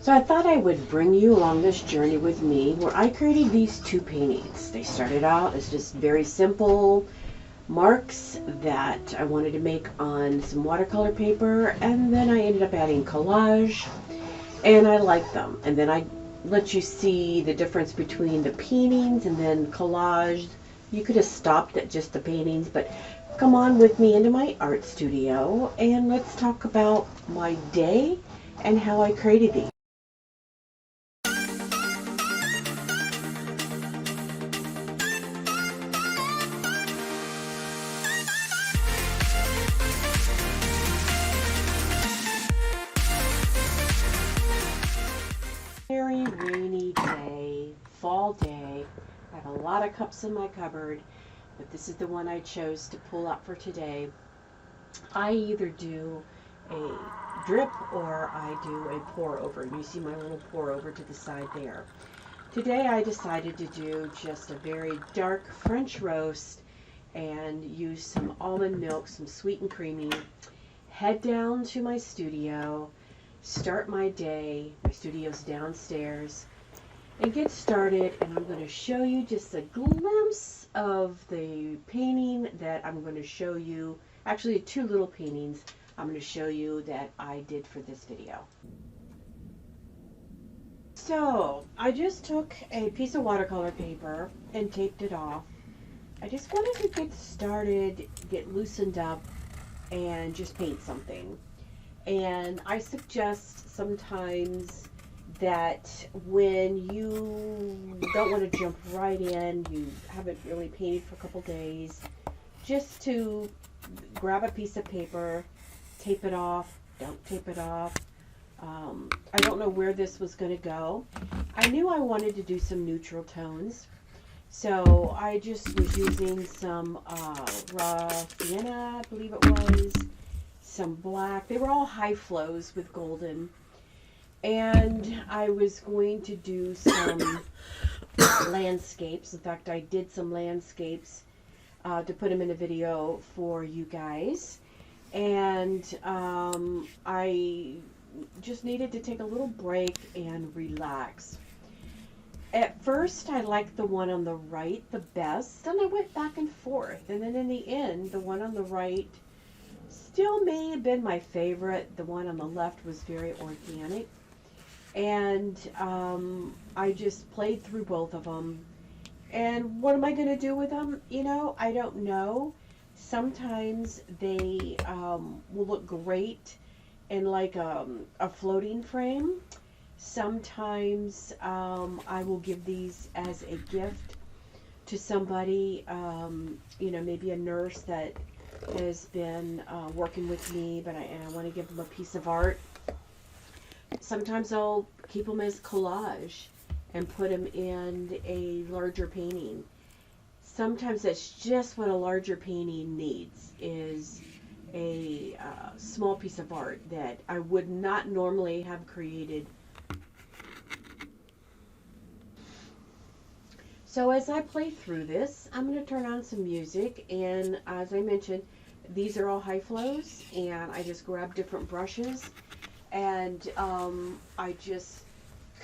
So I thought I would bring you along this journey with me where I created these two paintings. They started out as just very simple marks that I wanted to make on some watercolor paper, and then I ended up adding collage, and I liked them. And then I let you see the difference between the paintings and then collage. You could have stopped at just the paintings, but come on with me into my art studio and let's talk about my day and how I created these. Very rainy day, fall day. I have a lot of cups in my cupboard, but this is the one I chose to pull out for today. I either do a drip or I do a pour over. You see my little pour over to the side there. Today I decided to do just a very dark French roast and use some almond milk, some sweet and creamy. Head down to my studio, start my day. My studio's downstairs, and get started. And I'm going to show you just a glimpse of the painting that I'm going to show you. Actually, two little paintings I'm going to show you that I did for this video. So I just took a piece of watercolor paper and taped it off. I just wanted to get started, get loosened up, and just paint something. And I suggest sometimes that when you don't want to jump right in, you haven't really painted for a couple days, just to grab a piece of paper, tape it off, don't tape it off. I don't know where this was going to go. I knew I wanted to do some neutral tones, so I just was using some raw sienna, I believe it was, some black. They were all high flows with golden. And I was going to do some landscapes. In fact, I did some landscapes to put them in a video for you guys. And I just needed to take a little break and relax. At first, I liked the one on the right the best. Then I went back and forth. And then in the end, the one on the right still may have been my favorite. The one on the left was very organic. And I just played through both of them. And what am I going to do with them? You know, I don't know. Sometimes they will look great in like a floating frame. Sometimes I will give these as a gift to somebody, you know, maybe a nurse that has been working with me, but I want to give them a piece of art. Sometimes I'll keep them as collage and put them in a larger painting. Sometimes that's just what a larger painting needs, is a small piece of art that I would not normally have created. So as I play through this, I'm going to turn on some music, and as I mentioned, these are all high flows, and I just grab different brushes, and I just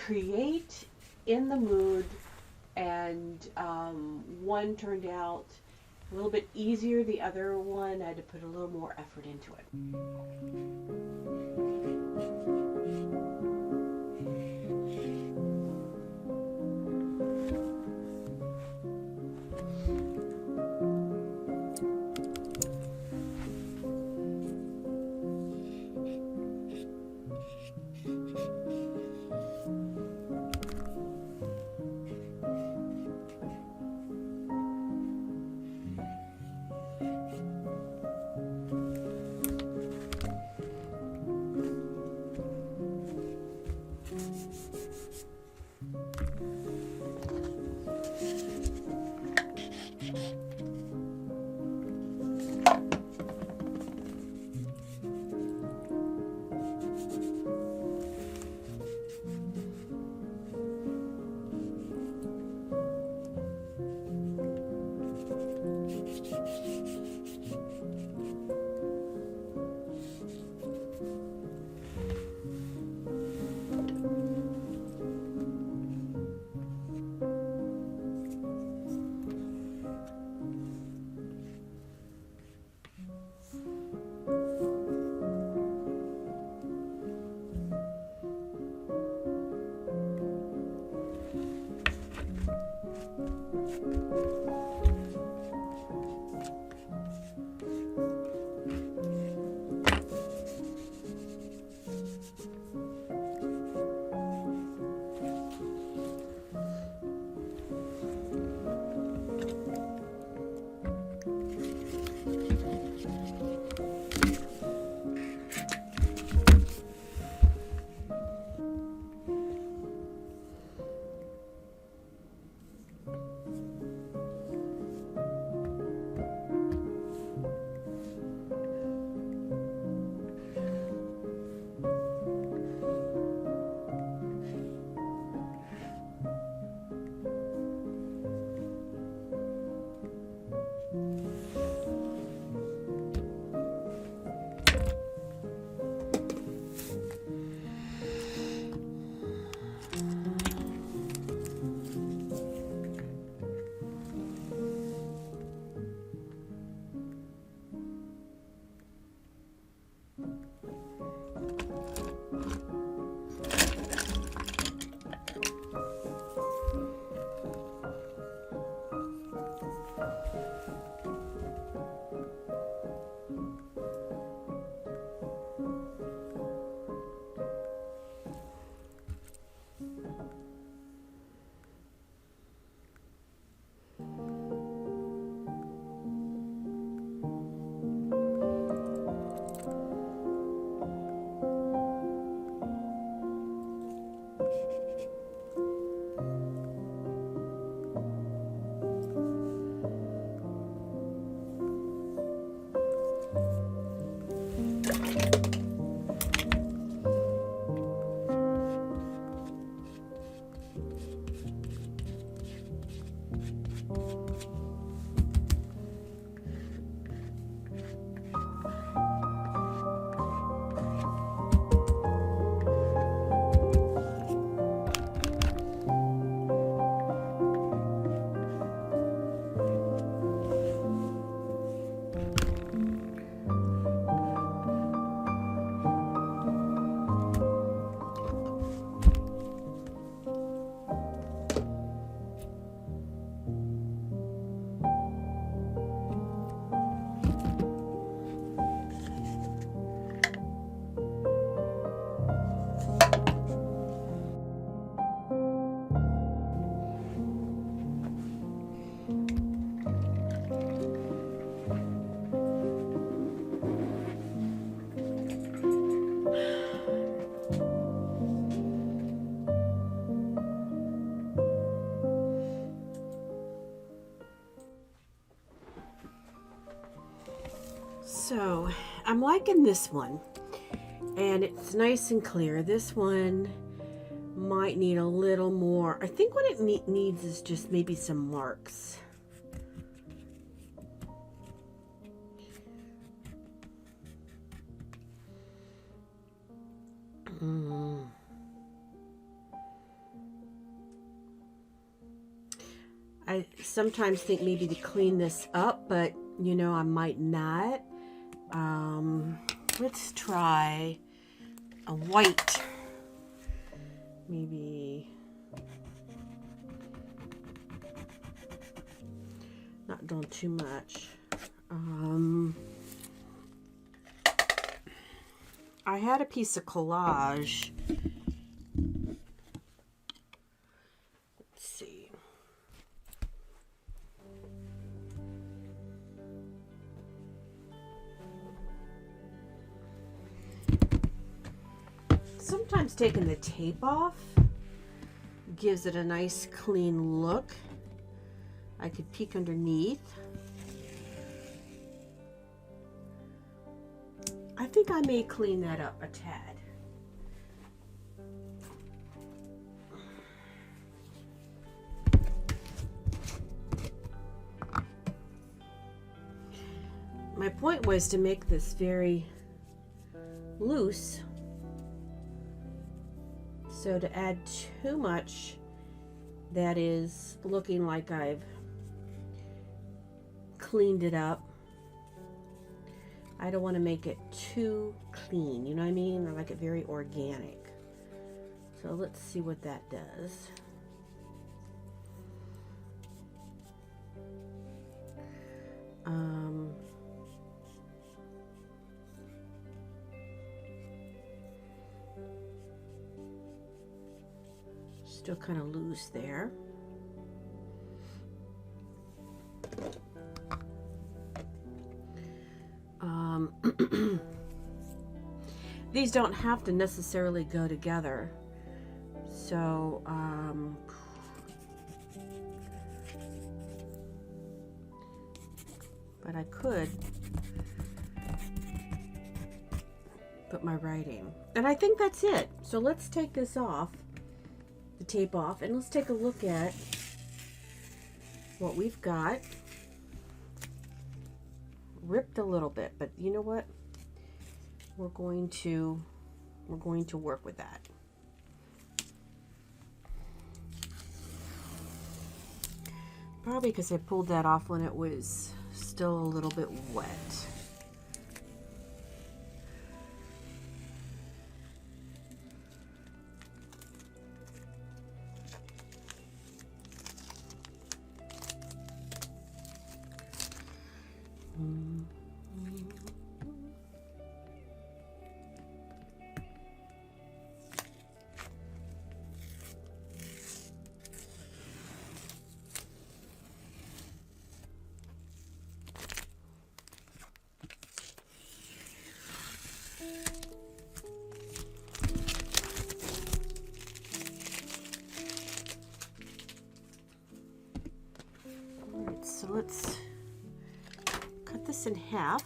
create in the mood, and one turned out a little bit easier. The other one I had to put a little more effort into it. So I'm liking this one, and it's nice and clear. This one might need a little more. I think what it needs is just maybe some marks. I sometimes think maybe to clean this up, but you know, I might not. Let's try a white. Maybe not doing too much. I had a piece of collage. Let's see. Sometimes taking the tape off gives it a nice clean look. I could peek underneath. I think I may clean that up a tad. My point was to make this very loose. So to add too much that is looking like I've cleaned it up, I don't want to make it too clean, you know what I mean? I like it very organic. So let's see what that does. Still kind of loose there. These don't have to necessarily go together, so but I could put my writing, and I think that's it. So let's take this off, the tape off, and let's take a look at what we've got. Ripped a little bit, but you know what? We're going to work with that. Probably because I pulled that off when it was still a little bit wet. So let's cut this in half.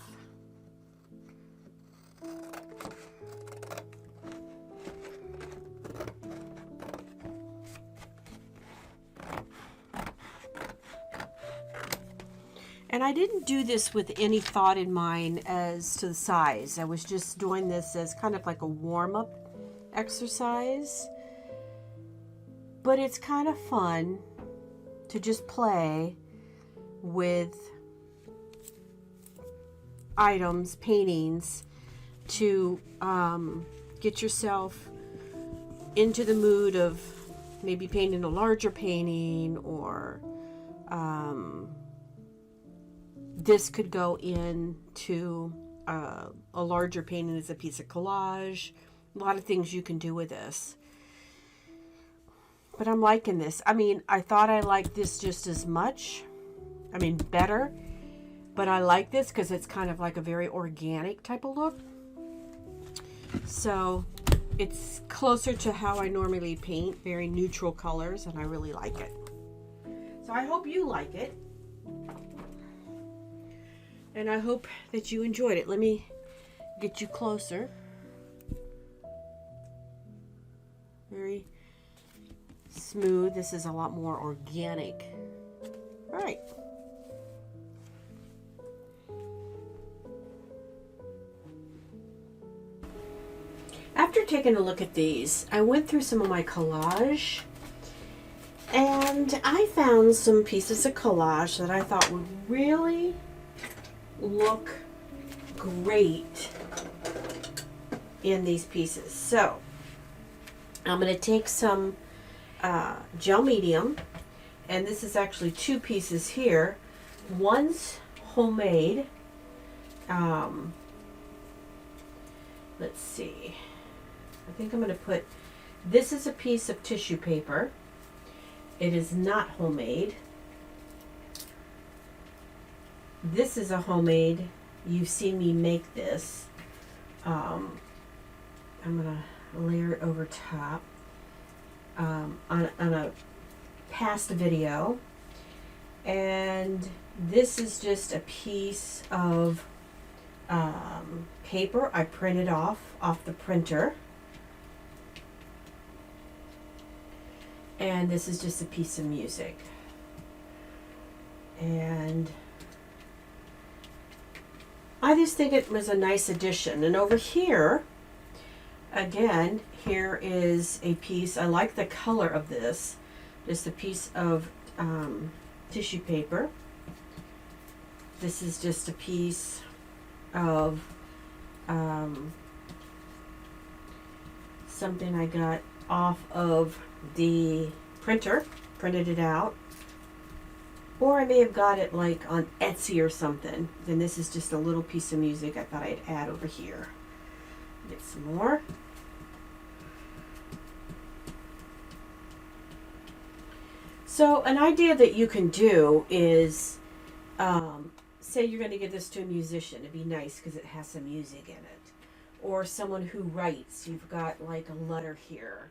And I didn't do this with any thought in mind as to the size. I was just doing this as kind of like a warm-up exercise. But it's kind of fun to just play with items, paintings, to get yourself into the mood of maybe painting a larger painting, or this could go into a larger painting as a piece of collage. A lot of things you can do with this. But I'm liking this. I mean, I thought I liked this just as much. I mean, better. But I like this because it's kind of like a very organic type of look. So it's closer to how I normally paint, very neutral colors, and I really like it. So I hope you like it. And I hope that you enjoyed it. Let me get you closer. Very smooth. This is a lot more organic. All right. After taking a look at these, I went through some of my collage and I found some pieces of collage that I thought would really look great in these pieces. So I'm going to take some gel medium, and this is actually two pieces here. One's homemade. Let's see. I think I'm going to put, this is a piece of tissue paper. It is not homemade. This is a homemade. You've seen me make this. I'm going to layer it over top on a past video. And this is just a piece of paper I printed off the printer. And this is just a piece of music. And I just think it was a nice addition. And over here, again, here is a piece. I like the color of this. Just a piece of tissue paper. This is just a piece of something I got off of the printer, printed it out, or I may have got it like on Etsy or something. Then this is just a little piece of music I thought I'd add over here. Get some more. So an idea that you can do is say you're going to give this to a musician. It'd be nice because it has some music in it, or someone who writes. You've got like a letter here,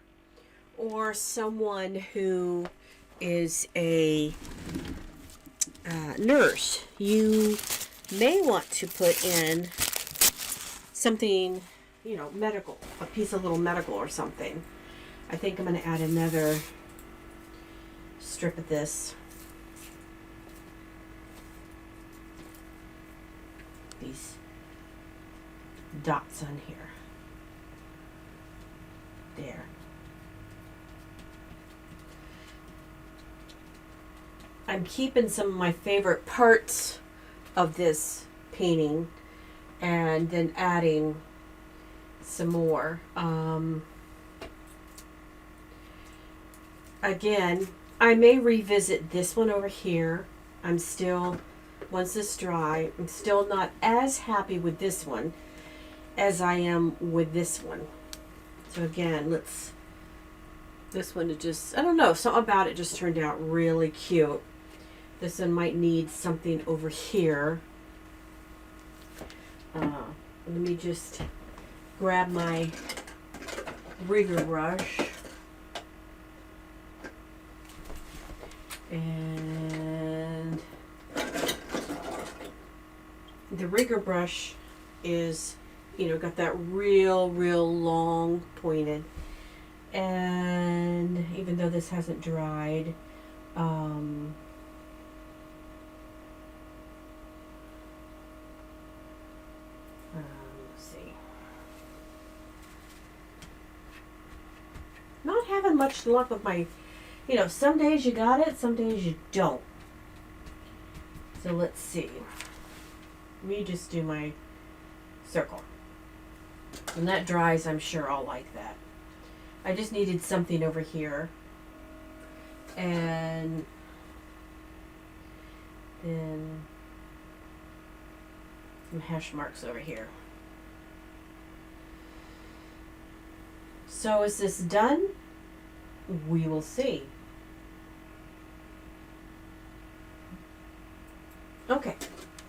or someone who is a nurse. You may want to put in something, you know, medical, a piece of little medical or something. I think I'm going to add another strip of this. These dots on here. There. I'm keeping some of my favorite parts of this painting and then adding some more. Again, I may revisit this one over here. I'm still, once this dry, I'm still not as happy with this one as I am with this one. So again, this one, it just, I don't know, something about it just turned out really cute. This one might need something over here. Let me just grab my rigger brush. And the rigger brush is, you know, got that real long pointed. And even though this hasn't dried, let's see. Not having much luck with my, you know, some days you got it, some days you don't. So let's see. Let me just do my circle. When that dries, I'm sure I'll like that. I just needed something over here. And then some hash marks over here. So is this done? We will see. Okay,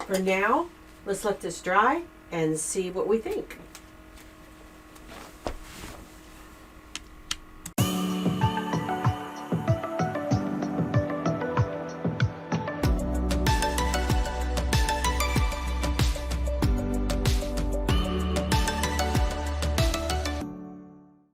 for now, let's let this dry and see what we think.